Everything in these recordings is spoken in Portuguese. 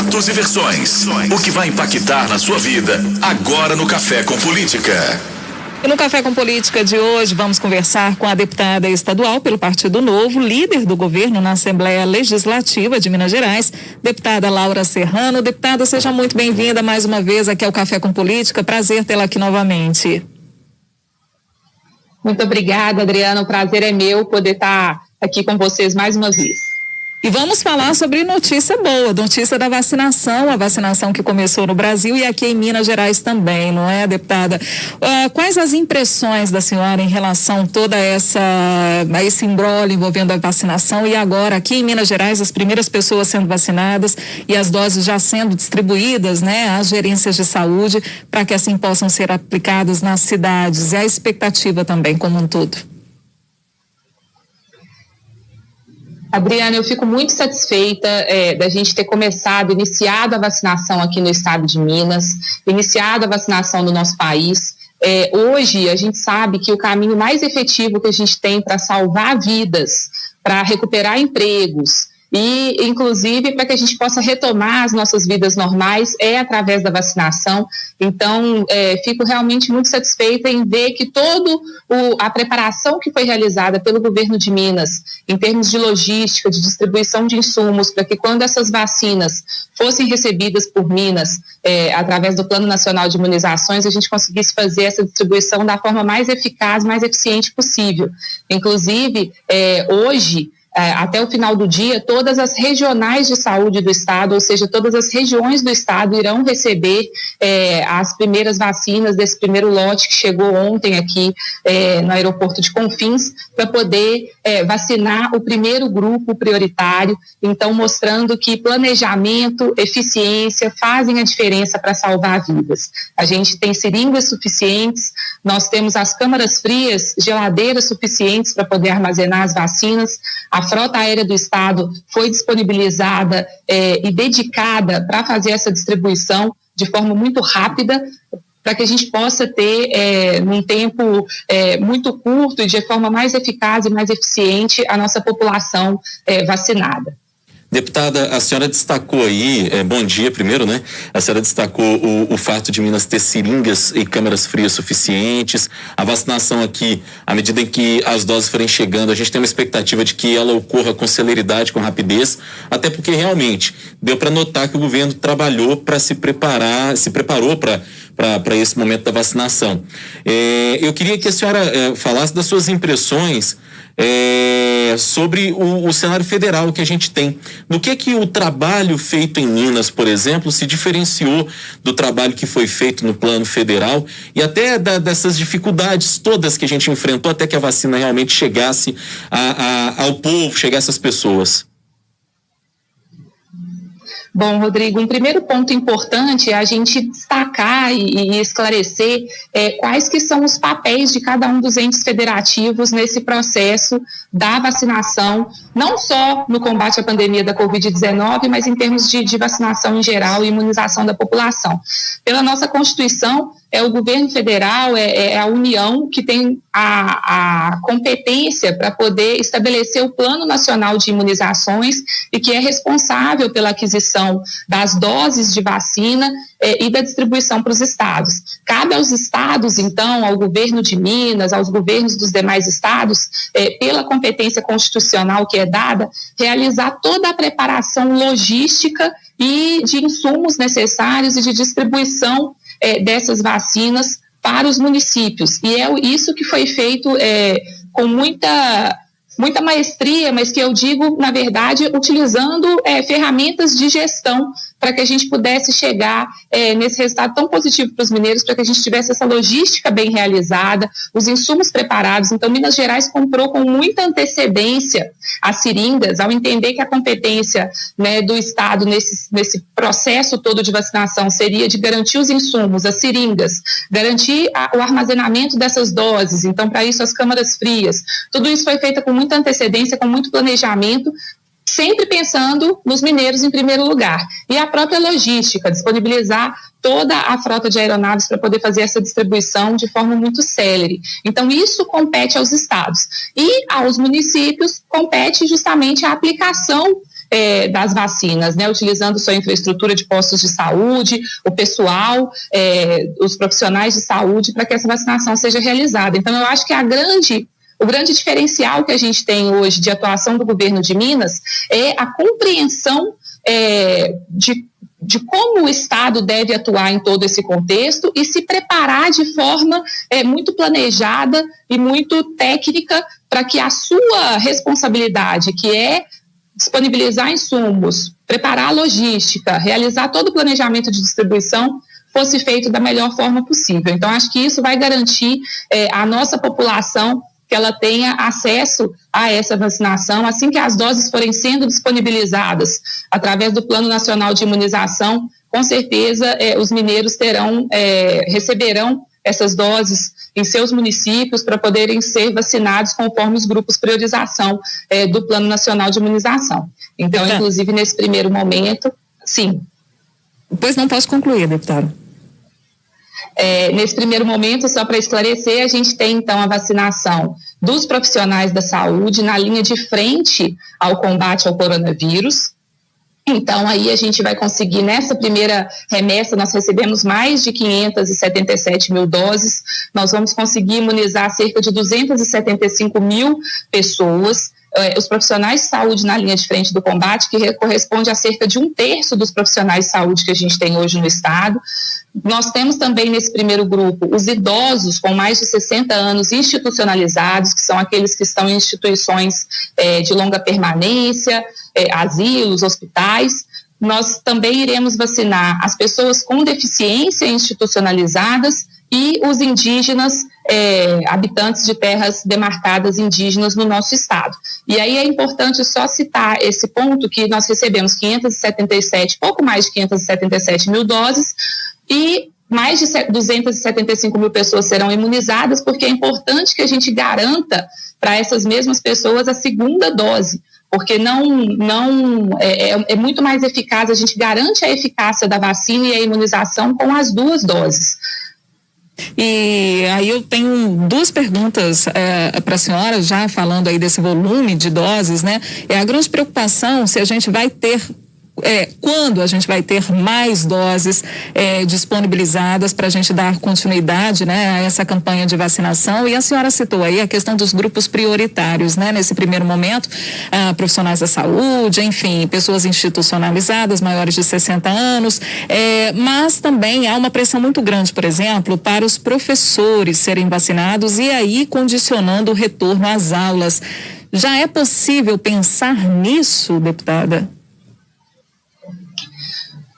Fatos e versões. O que vai impactar na sua vida agora no Café com Política. E no Café com Política de hoje vamos conversar com a deputada estadual pelo Partido Novo, líder do governo na Assembleia Legislativa de Minas Gerais, deputada Laura Serrano. Deputada, seja muito bem-vinda mais uma vez aqui ao Café com Política. Prazer tê-la aqui novamente. Muito obrigada, Adriana. O prazer é meu poder estar aqui com vocês mais uma vez. E vamos falar sobre notícia boa, notícia da vacinação, a vacinação que começou no Brasil e aqui em Minas Gerais também, não é, deputada? Quais as impressões da senhora em relação a toda a esse imbróglio envolvendo a vacinação e agora aqui em Minas Gerais as primeiras pessoas sendo vacinadas e as doses já sendo distribuídas, né, às gerências de saúde para que assim possam ser aplicadas nas cidades e a expectativa também como um todo? Adriana, eu fico muito satisfeita da gente ter iniciado a vacinação aqui no estado de Minas, iniciado a vacinação no nosso país. Hoje, a gente sabe que o caminho mais efetivo que a gente tem para salvar vidas, para recuperar empregos e, inclusive, para que a gente possa retomar as nossas vidas normais é através da vacinação. Então, fico realmente muito satisfeita em ver que toda a preparação que foi realizada pelo governo de Minas, em termos de logística, de distribuição de insumos, para que quando essas vacinas fossem recebidas por Minas, através do Plano Nacional de Imunizações, a gente conseguisse fazer essa distribuição da forma mais eficaz, mais eficiente possível. Inclusive, hoje, até o final do dia, todas as regionais de saúde do estado, ou seja, todas as regiões do estado irão receber as primeiras vacinas desse primeiro lote que chegou ontem aqui no aeroporto de Confins, para poder vacinar o primeiro grupo prioritário, então mostrando que planejamento, eficiência fazem a diferença para salvar vidas. A gente tem seringas suficientes, nós temos as câmaras frias, geladeiras suficientes para poder armazenar as vacinas. A frota aérea do estado foi disponibilizada e dedicada para fazer essa distribuição de forma muito rápida, para que a gente possa ter, num tempo muito curto e de forma mais eficaz e mais eficiente, a nossa população vacinada. Deputada, a senhora destacou aí, bom dia primeiro, né? A senhora destacou o fato de Minas ter seringas e câmaras frias suficientes, a vacinação aqui, à medida em que as doses forem chegando, a gente tem uma expectativa de que ela ocorra com celeridade, com rapidez, até porque realmente deu para notar que o governo trabalhou para se preparou para esse momento da vacinação. Eu queria que a senhora falasse das suas impressões sobre o cenário federal que a gente tem. No que o trabalho feito em Minas, por exemplo, se diferenciou do trabalho que foi feito no plano federal e até dessas dificuldades todas que a gente enfrentou até que a vacina realmente chegasse ao povo, chegasse às pessoas? Bom, Rodrigo, um primeiro ponto importante é a gente destacar e esclarecer quais que são os papéis de cada um dos entes federativos nesse processo da vacinação, não só no combate à pandemia da Covid-19, mas em termos de vacinação em geral e imunização da população. Pela nossa Constituição, o governo federal, é a União que tem a competência para poder estabelecer o Plano Nacional de Imunizações e que é responsável pela aquisição das doses de vacina e da distribuição para os estados. Cabe aos estados, então, ao governo de Minas, aos governos dos demais estados, pela competência constitucional que é dada, realizar toda a preparação logística e de insumos necessários e de distribuição dessas vacinas para os municípios. E é isso que foi feito com muita maestria, mas que eu digo, na verdade, utilizando ferramentas de gestão para que a gente pudesse chegar nesse resultado tão positivo para os mineiros, para que a gente tivesse essa logística bem realizada, os insumos preparados. Então, Minas Gerais comprou com muita antecedência as seringas, ao entender que a competência, né, do Estado nesse processo todo de vacinação seria de garantir os insumos, as seringas, garantir o armazenamento dessas doses. Então, para isso, as câmaras frias. Tudo isso foi feito com muita antecedência, com muito planejamento, sempre pensando nos mineiros em primeiro lugar. E a própria logística, disponibilizar toda a frota de aeronaves para poder fazer essa distribuição de forma muito célere. Então, isso compete aos estados. E aos municípios compete justamente a aplicação das vacinas, né, utilizando sua infraestrutura de postos de saúde, o pessoal, os profissionais de saúde, para que essa vacinação seja realizada. Então, eu acho que o grande diferencial que a gente tem hoje de atuação do governo de Minas é a compreensão de como o Estado deve atuar em todo esse contexto e se preparar de forma muito planejada e muito técnica para que a sua responsabilidade, que é disponibilizar insumos, preparar a logística, realizar todo o planejamento de distribuição, fosse feito da melhor forma possível. Então, acho que isso vai garantir à nossa população que ela tenha acesso a essa vacinação, assim que as doses forem sendo disponibilizadas através do Plano Nacional de Imunização, com certeza os mineiros receberão essas doses em seus municípios para poderem ser vacinados conforme os grupos priorização do Plano Nacional de Imunização. Então, inclusive, nesse primeiro momento, sim. Pois não, posso concluir, deputado. Nesse primeiro momento, só para esclarecer, a gente tem então a vacinação dos profissionais da saúde na linha de frente ao combate ao coronavírus. Então, aí a gente vai conseguir, nessa primeira remessa, nós recebemos mais de 577 mil doses, nós vamos conseguir imunizar cerca de 275 mil pessoas, os profissionais de saúde na linha de frente do combate, que corresponde a cerca de 1/3 dos profissionais de saúde que a gente tem hoje no estado. Nós temos também nesse primeiro grupo os idosos com mais de 60 anos institucionalizados, que são aqueles que estão em instituições de longa permanência, asilos, hospitais. Nós também iremos vacinar as pessoas com deficiência institucionalizadas e os indígenas, habitantes de terras demarcadas indígenas no nosso estado. E aí é importante só citar esse ponto que nós recebemos pouco mais de 577 mil doses, e mais de 275 mil pessoas serão imunizadas, porque é importante que a gente garanta para essas mesmas pessoas a segunda dose, porque é muito mais eficaz, a gente garante a eficácia da vacina e a imunização com as duas doses. E aí eu tenho duas perguntas para a senhora, já falando aí desse volume de doses, né? É a grande preocupação se a gente vai ter quando a gente vai ter mais doses disponibilizadas para a gente dar continuidade, né, a essa campanha de vacinação. E a senhora citou aí a questão dos grupos prioritários, né, nesse primeiro momento, profissionais da saúde, enfim, pessoas institucionalizadas, maiores de 60 anos, mas também há uma pressão muito grande, por exemplo, para os professores serem vacinados e aí condicionando o retorno às aulas. Já é possível pensar nisso, deputada?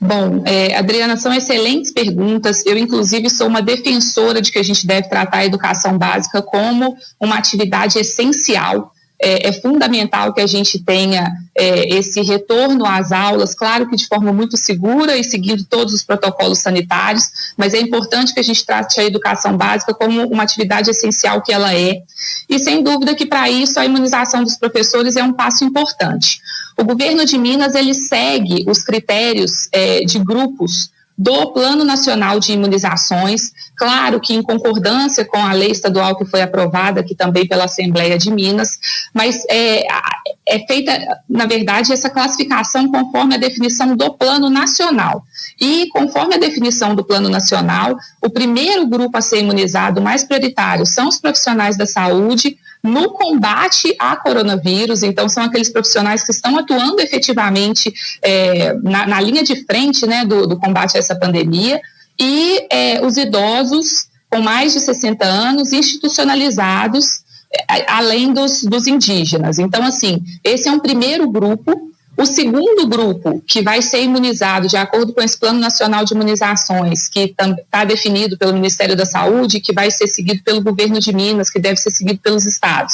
Bom, Adriana, são excelentes perguntas. Eu, inclusive, sou uma defensora de que a gente deve tratar a educação básica como uma atividade essencial. É fundamental que a gente tenha esse retorno às aulas, claro que de forma muito segura e seguindo todos os protocolos sanitários, mas é importante que a gente trate a educação básica como uma atividade essencial que ela é. E sem dúvida que para isso a imunização dos professores é um passo importante. O governo de Minas, ele segue os critérios de grupos do Plano Nacional de Imunizações, claro que em concordância com a lei estadual que foi aprovada aqui também pela Assembleia de Minas, mas é feita, na verdade, essa classificação conforme a definição do Plano Nacional. E conforme a definição do Plano Nacional, o primeiro grupo a ser imunizado, mais prioritário, são os profissionais da saúde no combate a coronavírus. Então são aqueles profissionais que estão atuando efetivamente na linha de frente, né, do combate a essa pandemia, e os idosos com mais de 60 anos institucionalizados, além dos indígenas. Então, assim, esse é um primeiro grupo. O segundo grupo, que vai ser imunizado de acordo com esse Plano Nacional de Imunizações, que está definido pelo Ministério da Saúde, que vai ser seguido pelo governo de Minas, que deve ser seguido pelos estados.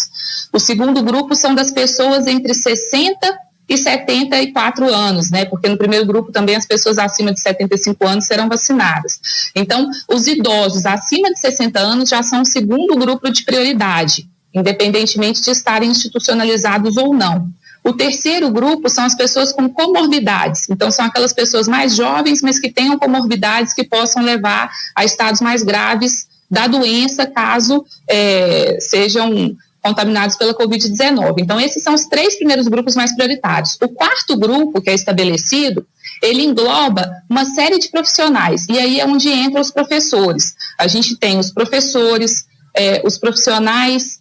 O segundo grupo são das pessoas entre 60 e 74 anos, né? Porque no primeiro grupo também as pessoas acima de 75 anos serão vacinadas. Então, os idosos acima de 60 anos já são o segundo grupo de prioridade, independentemente de estarem institucionalizados ou não. O terceiro grupo são as pessoas com comorbidades. Então, são aquelas pessoas mais jovens, mas que tenham comorbidades que possam levar a estados mais graves da doença, caso sejam contaminados pela Covid-19. Então, esses são os 3 primeiros grupos mais prioritários. O 4º grupo, que é estabelecido, ele engloba uma série de profissionais, e aí é onde entram os professores. A gente tem os professores, os profissionais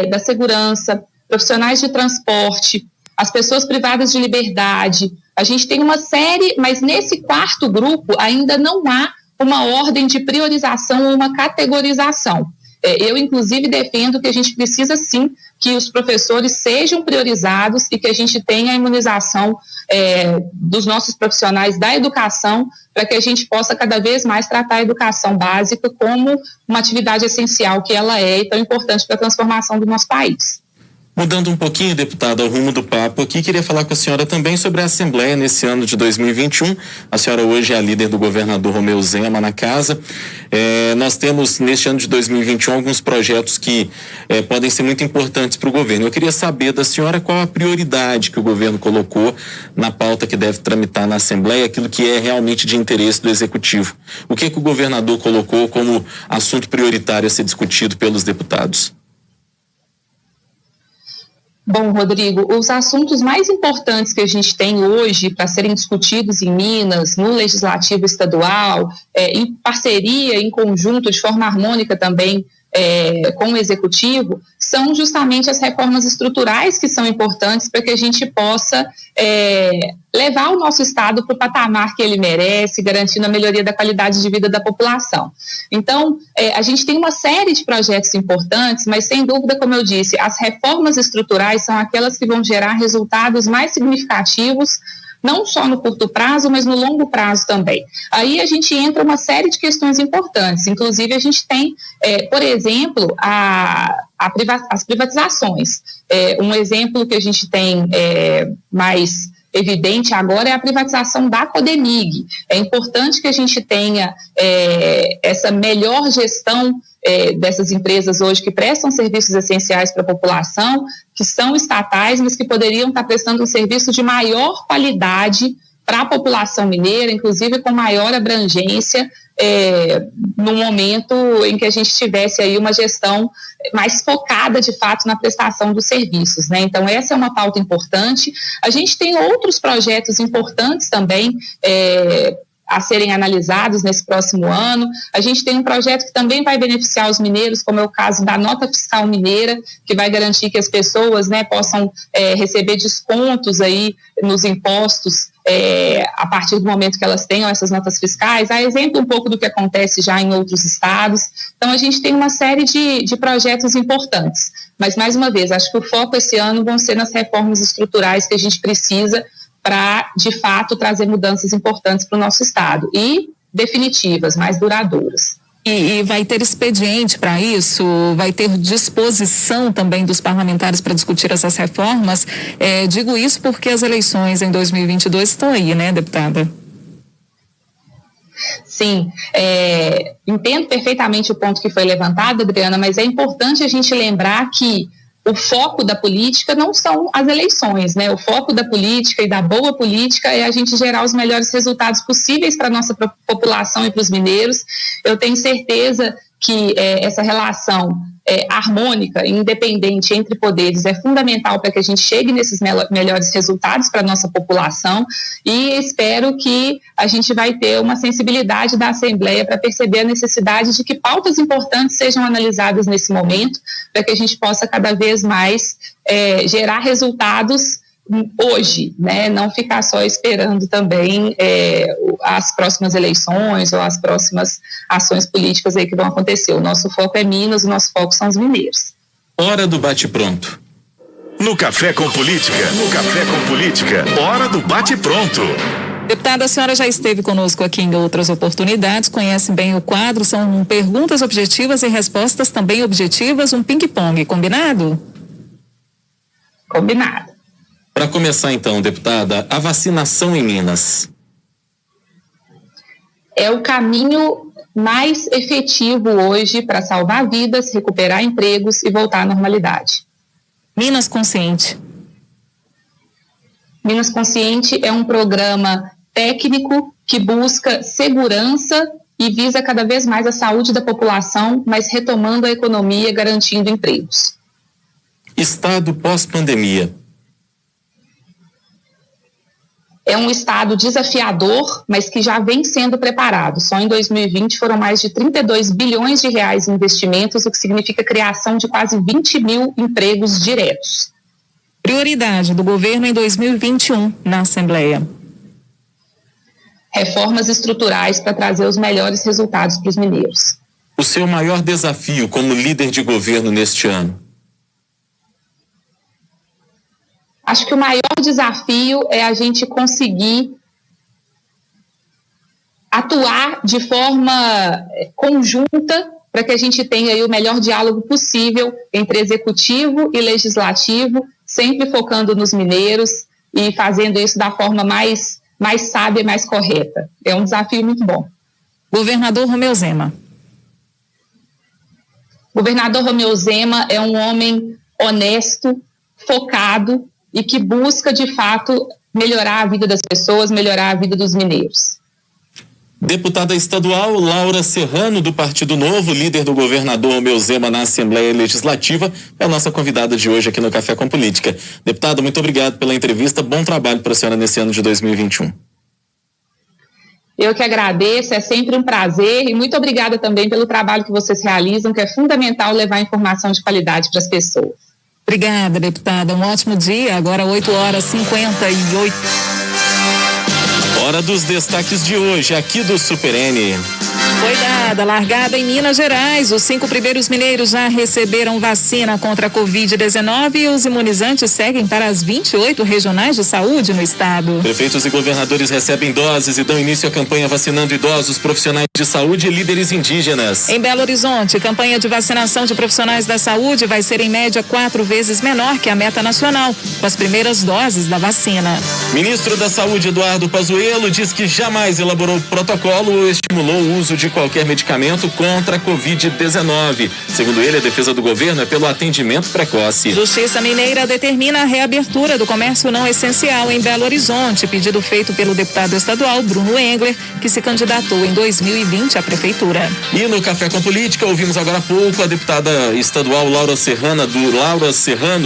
da segurança, profissionais de transporte, as pessoas privadas de liberdade. A gente tem uma série, mas nesse 4º grupo ainda não há uma ordem de priorização ou uma categorização. Eu, inclusive, defendo que a gente precisa, sim, que os professores sejam priorizados e que a gente tenha a imunização dos nossos profissionais da educação, para que a gente possa cada vez mais tratar a educação básica como uma atividade essencial que ela é e tão importante para a transformação do nosso país. Mudando um pouquinho, deputada, ao rumo do papo aqui, queria falar com a senhora também sobre a Assembleia nesse ano de 2021. A senhora hoje é a líder do governador Romeu Zema na casa. Nós temos, neste ano de 2021, alguns projetos que podem ser muito importantes para o governo. Eu queria saber da senhora qual a prioridade que o governo colocou na pauta que deve tramitar na Assembleia, aquilo que é realmente de interesse do Executivo. O que o governador colocou como assunto prioritário a ser discutido pelos deputados? Bom, Rodrigo, os assuntos mais importantes que a gente tem hoje para serem discutidos em Minas, no Legislativo Estadual, em parceria, em conjunto, de forma harmônica também com o Executivo, são justamente as reformas estruturais que são importantes para que a gente possa levar o nosso Estado para o patamar que ele merece, garantindo a melhoria da qualidade de vida da população. Então, a gente tem uma série de projetos importantes, mas sem dúvida, como eu disse, as reformas estruturais são aquelas que vão gerar resultados mais significativos, não só no curto prazo, mas no longo prazo também. Aí a gente entra uma série de questões importantes, inclusive a gente tem, por exemplo, as privatizações. Um exemplo que a gente tem mais evidente agora é a privatização da Codemig. É importante que a gente tenha essa melhor gestão dessas empresas hoje que prestam serviços essenciais para a população, que são estatais, mas que poderiam estar prestando um serviço de maior qualidade para a população mineira, inclusive com maior abrangência, no momento em que a gente tivesse aí uma gestão mais focada, de fato, na prestação dos serviços, né? Então, essa é uma pauta importante. A gente tem outros projetos importantes também, a serem analisados nesse próximo ano. A gente tem um projeto que também vai beneficiar os mineiros, como é o caso da nota fiscal mineira, que vai garantir que as pessoas, né, possam receber descontos aí nos impostos a partir do momento que elas tenham essas notas fiscais. A exemplo um pouco do que acontece já em outros estados. Então, a gente tem uma série de projetos importantes. Mas, mais uma vez, acho que o foco esse ano vão ser nas reformas estruturais que a gente precisa para, de fato, trazer mudanças importantes para o nosso Estado e definitivas, mais duradouras. E vai ter expediente para isso? Vai ter disposição também dos parlamentares para discutir essas reformas? Digo isso porque as eleições em 2022 estão aí, né, deputada? Sim, entendo perfeitamente o ponto que foi levantado, Adriana, mas é importante a gente lembrar que o foco da política não são as eleições, né? O foco da política e da boa política é a gente gerar os melhores resultados possíveis para a nossa população e para os mineiros. Eu tenho certeza que essa relação harmônica e independente entre poderes é fundamental para que a gente chegue nesses melhores resultados para a nossa população, e espero que a gente vai ter uma sensibilidade da Assembleia para perceber a necessidade de que pautas importantes sejam analisadas nesse momento, para que a gente possa cada vez mais gerar resultados hoje, né? Não ficar só esperando também as próximas eleições ou as próximas ações políticas aí que vão acontecer. O nosso foco é Minas, o nosso foco são os mineiros. Hora do bate-pronto. No Café com Política, hora do bate-pronto. Deputada, a senhora já esteve conosco aqui em outras oportunidades, conhece bem o quadro, são perguntas objetivas e respostas também objetivas, um ping-pong, combinado? Combinado. Para começar então, deputada, a vacinação em Minas. É o caminho mais efetivo hoje para salvar vidas, recuperar empregos e voltar à normalidade. Minas Consciente. Minas Consciente é um programa técnico que busca segurança e visa cada vez mais a saúde da população, mas retomando a economia, garantindo empregos. Estado pós-pandemia. É um estado desafiador, mas que já vem sendo preparado. Só em 2020 foram mais de 32 bilhões de reais em investimentos, o que significa a criação de quase 20 mil empregos diretos. Prioridade do governo em 2021 na Assembleia. Reformas estruturais para trazer os melhores resultados para os mineiros. O seu maior desafio como líder de governo neste ano? Acho que o maior desafio é a gente conseguir atuar de forma conjunta para que a gente tenha aí o melhor diálogo possível entre executivo e legislativo, sempre focando nos mineiros e fazendo isso da forma mais sábia e mais correta. É um desafio muito bom. Governador Romeu Zema. Governador Romeu Zema é um homem honesto, focado e que busca, de fato, melhorar a vida das pessoas, melhorar a vida dos mineiros. Deputada estadual Laura Serrano, do Partido Novo, líder do governador Romeu Zema na Assembleia Legislativa, é a nossa convidada de hoje aqui no Café com Política. Deputada, muito obrigado pela entrevista, bom trabalho para a senhora nesse ano de 2021. Eu que agradeço, é sempre um prazer e muito obrigada também pelo trabalho que vocês realizam, que é fundamental levar informação de qualidade para as pessoas. Obrigada, deputada. Um ótimo dia. Agora 8h58. Hora dos destaques de hoje, aqui do Super N. Foi dada largada em Minas Gerais. Os 5 primeiros mineiros já receberam vacina contra a Covid-19 e os imunizantes seguem para as 28 regionais de saúde no estado. Prefeitos e governadores recebem doses e dão início à campanha vacinando idosos, profissionais de saúde e líderes indígenas. Em Belo Horizonte, campanha de vacinação de profissionais da saúde vai ser em média 4 vezes menor que a meta nacional, com as primeiras doses da vacina. Ministro da Saúde, Eduardo Pazuello, diz que jamais elaborou protocolo ou estimulou o uso de qualquer medicamento contra a Covid-19. Segundo ele, a defesa do governo é pelo atendimento precoce. Justiça Mineira determina a reabertura do comércio não essencial em Belo Horizonte, pedido feito pelo deputado estadual Bruno Engler, que se candidatou em 2020 à prefeitura. E no Café com Política, ouvimos agora há pouco a deputada estadual Laura Serrano,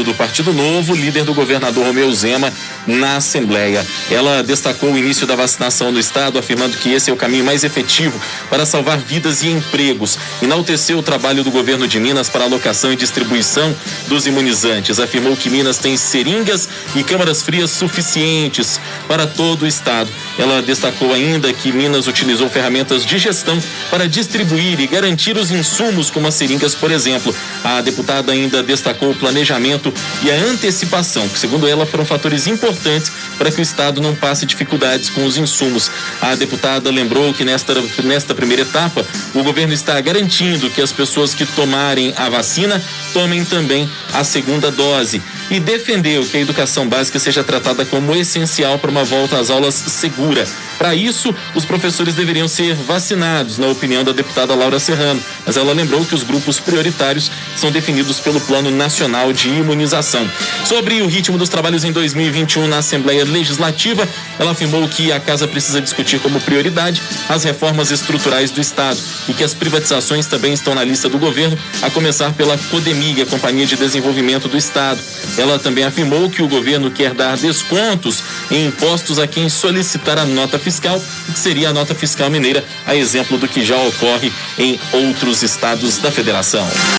do Partido Novo, líder do governador Romeu Zema na Assembleia. Ela destacou o início da vacinação no estado, afirmando que esse é o caminho mais efetivo para salvar vidas e empregos. Enalteceu o trabalho do governo de Minas para alocação e distribuição dos imunizantes. Afirmou que Minas tem seringas e câmaras frias suficientes para todo o estado. Ela destacou ainda que Minas utilizou ferramentas de gestão para distribuir e garantir os insumos, como as seringas, por exemplo. A deputada ainda destacou o planejamento e a antecipação, que segundo ela foram fatores importantes para que o estado não passe dificuldades com os insumos. A deputada lembrou que nesta primeira etapa, o governo está garantindo que as pessoas que tomarem a vacina tomem também a segunda dose e defendeu que a educação básica seja tratada como essencial para uma volta às aulas segura. Para isso, os professores deveriam ser vacinados, na opinião da deputada Laura Serrano, mas ela lembrou que os grupos prioritários são definidos pelo Plano Nacional de Imunização. Sobre o ritmo dos trabalhos em 2021 na Assembleia Legislativa, ela afirmou que a casa precisa discutir como prioridade as reformas estruturais do Estado e que as privatizações também estão na lista do governo, a começar pela Codemig, a Companhia de Desenvolvimento do Estado. Ela também afirmou que o governo quer dar descontos em impostos a quem solicitar a nota fiscal, que seria a nota fiscal mineira, a exemplo do que já ocorre em outros estados da federação.